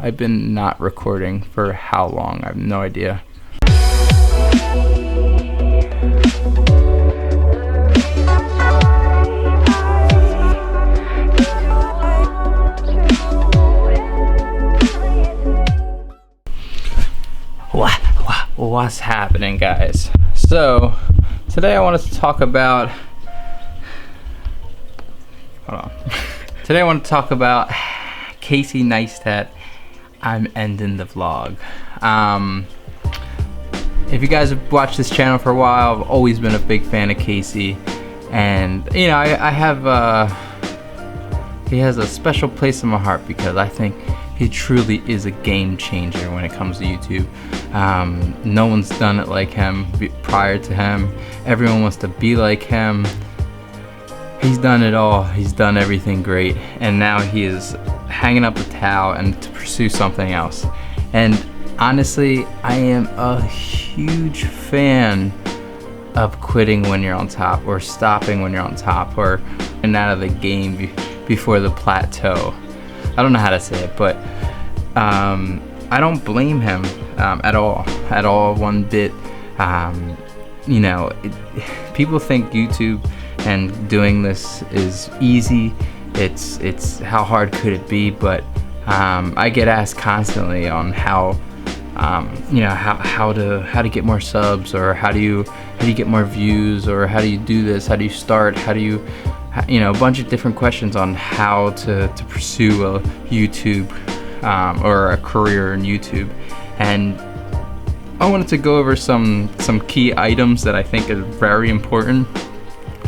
I've been not recording for how long? I have no idea. What's happening, guys? So today I wanted to talk about today I want to talk about Casey Neistat. I'm ending the vlog. If you guys have watched this channel for a while, I've always been a big fan of Casey, and you know, I have he has a special place in my heart because I think he truly is a game changer when it comes to YouTube. No one's done it like him prior to him. Everyone wants to be like him. He's done it all. He's done everything great, and now he is hanging up the towel and to pursue something else. And honestly, I am a huge fan of quitting when you're on top, or stopping when you're on top, or getting out of the game before the plateau. I don't know how to say it, but I don't blame him at all one bit. You know, people think YouTube and doing this is easy. It's how hard could it be? But I get asked constantly on how you know, how to get more subs, or how do you get more views, or how do you do this? How do you start? How do you know, a bunch of different questions on how to pursue a YouTube or a career in YouTube. And I wanted to go over some key items that I think are very important,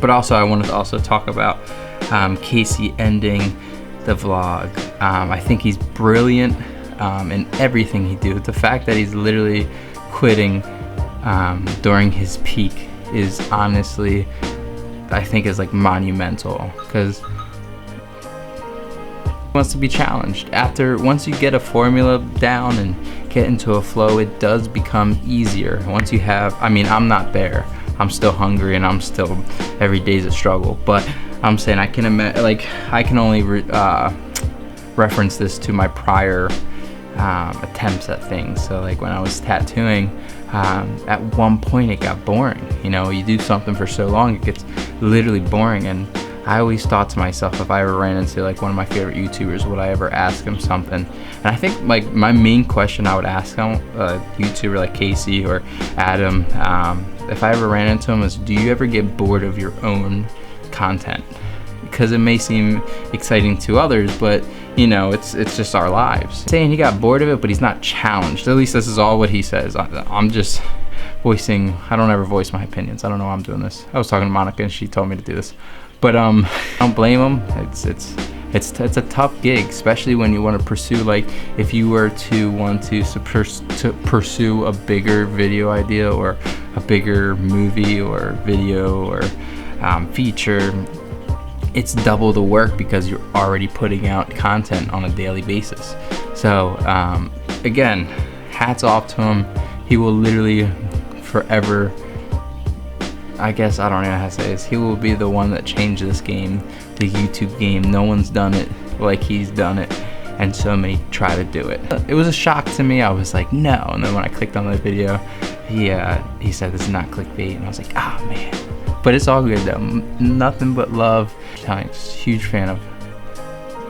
but also I wanted to also talk about Casey ending the vlog. I think he's brilliant in everything he do. The fact that he's literally quitting during his peak is honestly, I think, is like monumental, because he wants to be challenged. Once you get a formula down and get into a flow, it does become easier. Once you have, I mean, I'm not there. I'm still hungry, and I'm still, every day's a struggle. But I'm saying I can only reference this to my prior attempts at things. So like when I was tattooing, at one point it got boring. You know, you do something for so long, it gets literally boring. And I always thought to myself, if I ever ran into like one of my favorite YouTubers, would I ever ask him something? And I think like my main question I would ask him, a YouTuber like Casey or Adam, if I ever ran into him, is, do you ever get bored of your own content? Because it may seem exciting to others, but you know, it's just our lives. Saying he got bored of it, but he's not challenged. At least this is all what he says. I'm just voicing. I don't ever voice my opinions. I don't know why I'm doing this. I was talking to Monica, and she told me to do this. But I don't blame him. It's a tough gig, especially when you want to pursue, like, if you were to want to pursue a bigger video idea, or a bigger movie or video or feature. It's double the work because you're already putting out content on a daily basis. So again, hats off to him. He will literally forever, I guess, I don't know how to say this, he will be the one that changed this game, the YouTube game. No one's done it like he's done it, and so many try to do it. It was a shock to me. I was like, no. And then when I clicked on the video, he said this is not clickbait, and I was like, ah, man. But it's all good though. Nothing but love. I'm telling you, just a huge fan of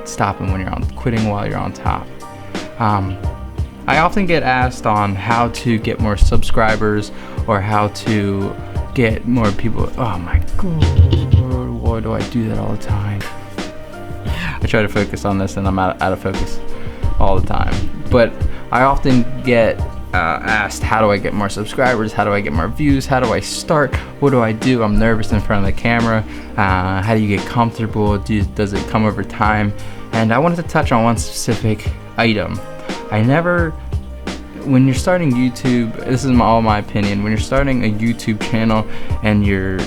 stopping when you're quitting while you're on top. I often get asked on how to get more subscribers, or how to get more people. Oh my god, why do I do that all the time? I try to focus on this, and I'm out of focus all the time. But I often get asked, how do I get more subscribers? How do I get more views? How do I start? What do I do? I'm nervous in front of the camera. How do you get comfortable? Does it come over time? And I wanted to touch on one specific item. When you're starting YouTube, this is all my opinion, when you're starting a YouTube channel and you're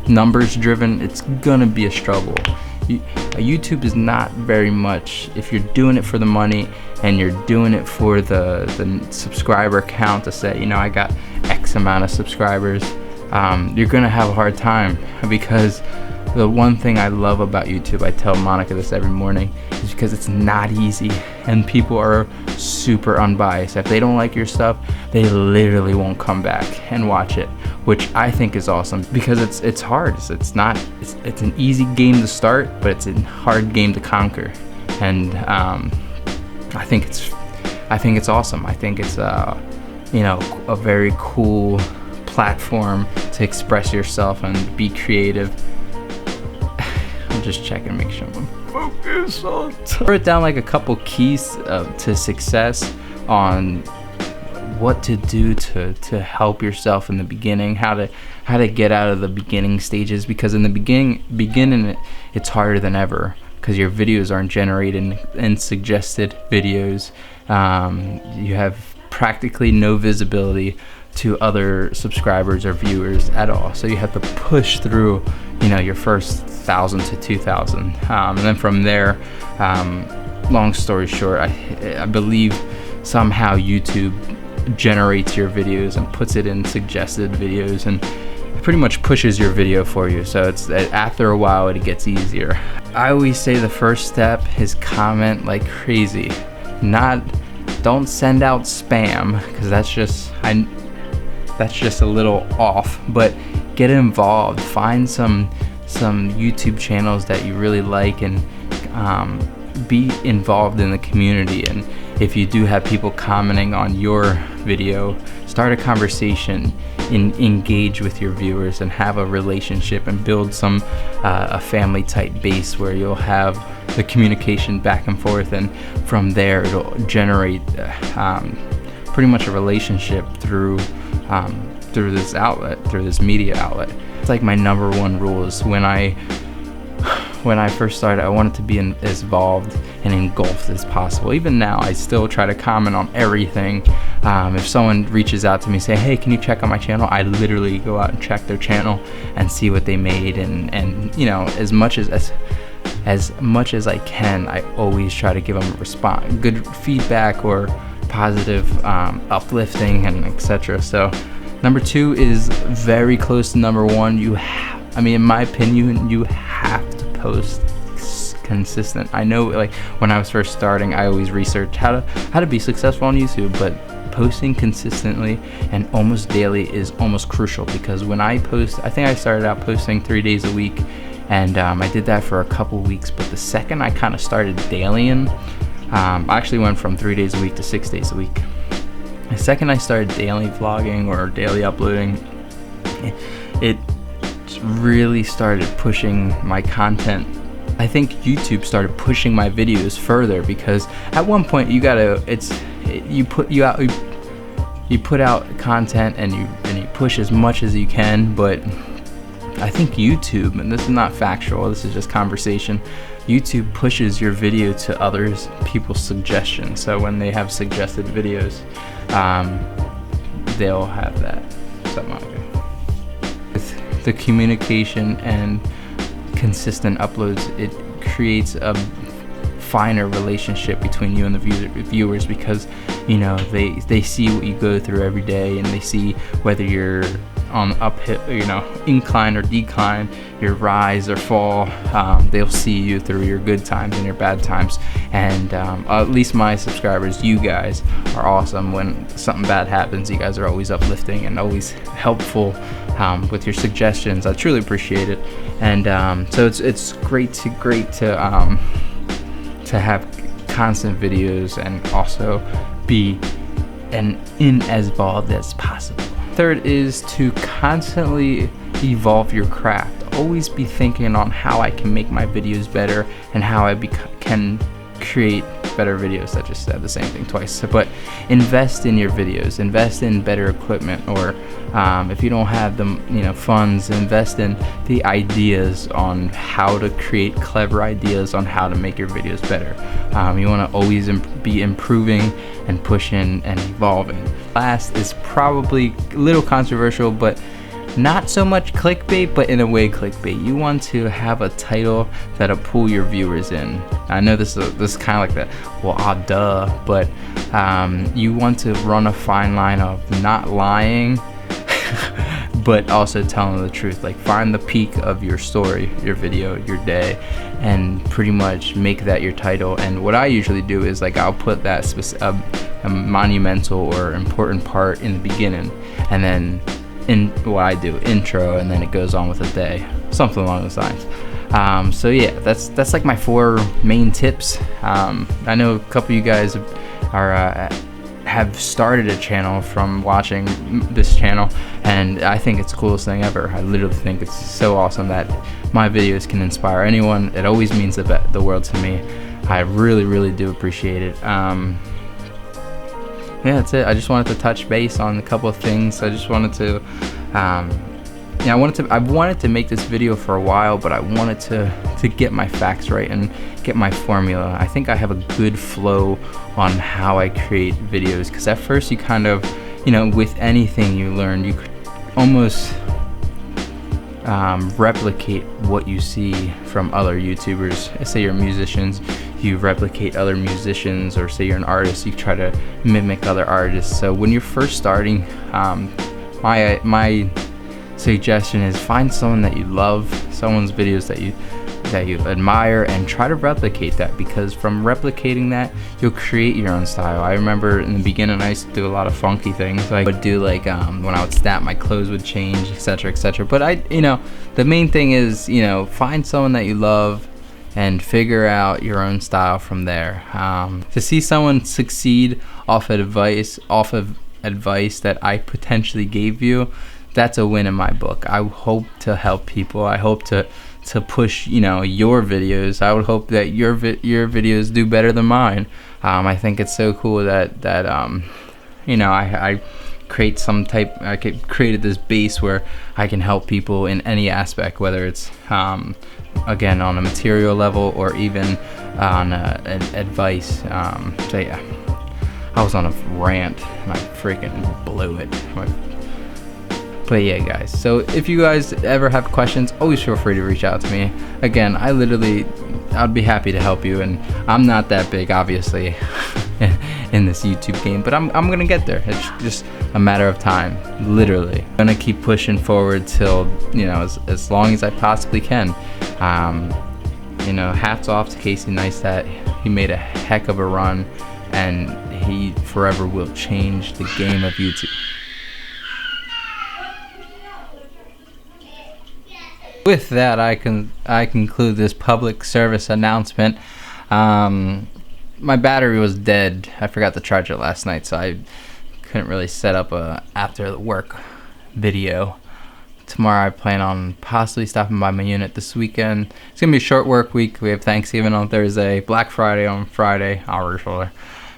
numbers driven, it's gonna be a struggle. YouTube is not very much, if you're doing it for the money and you're doing it for the subscriber count, to say, you know, I got X amount of subscribers, you're gonna have a hard time, because the one thing I love about YouTube, I tell Monica this every morning, is because it's not easy and people are super unbiased. If they don't like your stuff, they literally won't come back and watch it, which I think is awesome, because it's hard. It's an easy game to start, but it's a hard game to conquer. And I think it's awesome. I think it's a very cool platform to express yourself and be creative. I'm just checking, make sure I'm focused on time. I wrote down like a couple keys to success on what to do to help yourself in the beginning, how to get out of the beginning stages, because in the beginning it's harder than ever, because your videos aren't generated in suggested videos. You have practically no visibility to other subscribers or viewers at all, so you have to push through your first 1,000 to 2,000, and then from there, long story short, I believe somehow YouTube generates your videos and puts it in suggested videos and pretty much pushes your video for you. So it's after a while it gets easier. I always say the first step is comment like crazy. Don't send out spam, because that's just a little off, but get involved. Find some YouTube channels that you really like and be involved in the community. And if you do have people commenting on your video, start a conversation, engage with your viewers and have a relationship and build a family type base where you'll have the communication back and forth, and from there it'll generate pretty much a relationship through this outlet, through this media outlet. It's like my number one rule is when I first started, I wanted to be as involved and engulfed as possible. Even now, I still try to comment on everything. If someone reaches out to me, say, hey, can you check on my channel? I literally go out and check their channel and see what they made, and as much as I can, I always try to give them a response, good feedback or positive, uplifting, and etc. So number 2 is very close to number 1. In my opinion, you have to post consistent. I know, like, when I was first starting, I always researched how to be successful on YouTube, but posting consistently and almost daily is almost crucial, because when I post, I think I started out posting 3 days a week, and I did that for a couple weeks, but the second I kind of started dailying, I actually went from 3 days a week to 6 days a week. The second I started daily vlogging or daily uploading, it really started pushing my content. I think YouTube started pushing my videos further, because at one point you put out content and you push as much as you can, but I think YouTube, and this is not factual, this is just conversation, YouTube pushes your video to others, people's suggestions. So when they have suggested videos, they'll have that. Something like that. With the communication and consistent uploads, it creates a finer relationship between you and the viewers, because they see what you go through every day, and they see whether you're on uphill, incline or decline, your rise or fall. They'll see you through your good times and your bad times, and at least my subscribers, you guys are awesome. When something bad happens, you guys are always uplifting and always helpful with your suggestions. I truly appreciate it, and so it's great to have constant videos and also be as involved as possible. Third is to constantly evolve your craft. Always be thinking on how I can make my videos better and how I can create better videos. I just said the same thing twice. But invest in your videos, invest in better equipment, or if you don't have the funds, invest in the ideas on how to create clever ideas on how to make your videos better. You want to always be improving and pushing and evolving. Last is probably a little controversial, but not so much clickbait, but in a way clickbait. You want to have a title that'll pull your viewers in. I know this is kind of like that, duh, but you want to run a fine line of not lying but also telling the truth. Like, find the peak of your story, your video, your day, and pretty much make that your title. And what I usually do is, like, I'll put that a monumental or important part in the beginning, and then what I do, intro, and then it goes on with the day, something along those lines. So yeah, that's like my 4 main tips. I know a couple of you guys have started a channel from watching this channel, and I think it's the coolest thing ever. I literally think it's so awesome that my videos can inspire anyone. It always means the world to me. I really do appreciate it. Yeah, that's it. I just wanted to touch base on a couple of things. I just wanted to yeah, I've wanted to make this video for a while, but I wanted to get my facts right and get my formula. I think I have a good flow on how I create videos, because at first you kind of, you know, with anything you learn, you could almost replicate what you see from other YouTubers. Let's say you're musicians, you replicate other musicians, or say you're an artist, you try to mimic other artists. So when you're first starting, my suggestion is find someone that you love, someone's videos that you admire, and try to replicate that, because from replicating that you'll create your own style. I remember in the beginning I used to do a lot of funky things. I would do like when I would snap, my clothes would change, etc, etc. But the main thing is, find someone that you love and figure out your own style from there. To see someone succeed off of advice that I potentially gave you, that's a win in my book. I hope to help people. I hope to push your videos. I would hope that your videos do better than mine. I think it's so cool that I created this base where I can help people in any aspect, whether it's again on a material level or even on advice. So yeah, I was on a rant and I freaking blew it. But yeah, guys, so if you guys ever have questions, always feel free to reach out to me. Again, I'd be happy to help you, and I'm not that big, obviously, in this YouTube game, but I'm gonna get there. It's just a matter of time, literally. I'm gonna keep pushing forward till, as long as I possibly can. Hats off to Casey Neistat. He made a heck of a run, and he forever will change the game of YouTube. With that, I conclude this public service announcement. My battery was dead. I forgot to charge it last night, so I couldn't really set up a after work video. Tomorrow I plan on possibly stopping by my unit this weekend. It's gonna be a short work week. We have Thanksgiving on Thursday, Black Friday on Friday, hours fuller.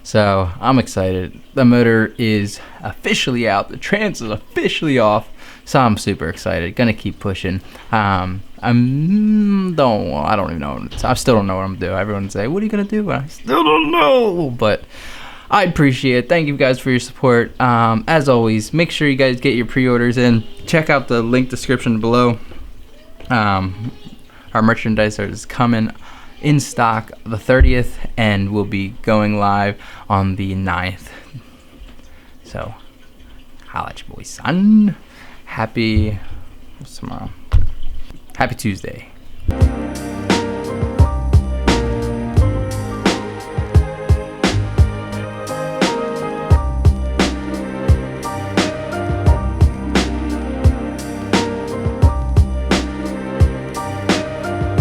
So I'm excited. The motor is officially out. The trans is officially off. So I'm super excited. Gonna keep pushing. I don't even know. I still don't know what I'm gonna do. Everyone say, "What are you gonna do?" I still don't know. But I appreciate it. Thank you guys for your support. As always, make sure you guys get your pre-orders in. Check out the link description below. Our merchandise is coming in stock the 30th, and we'll be going live on the 9th. So, holla at your boy, son. What's tomorrow? Happy Tuesday.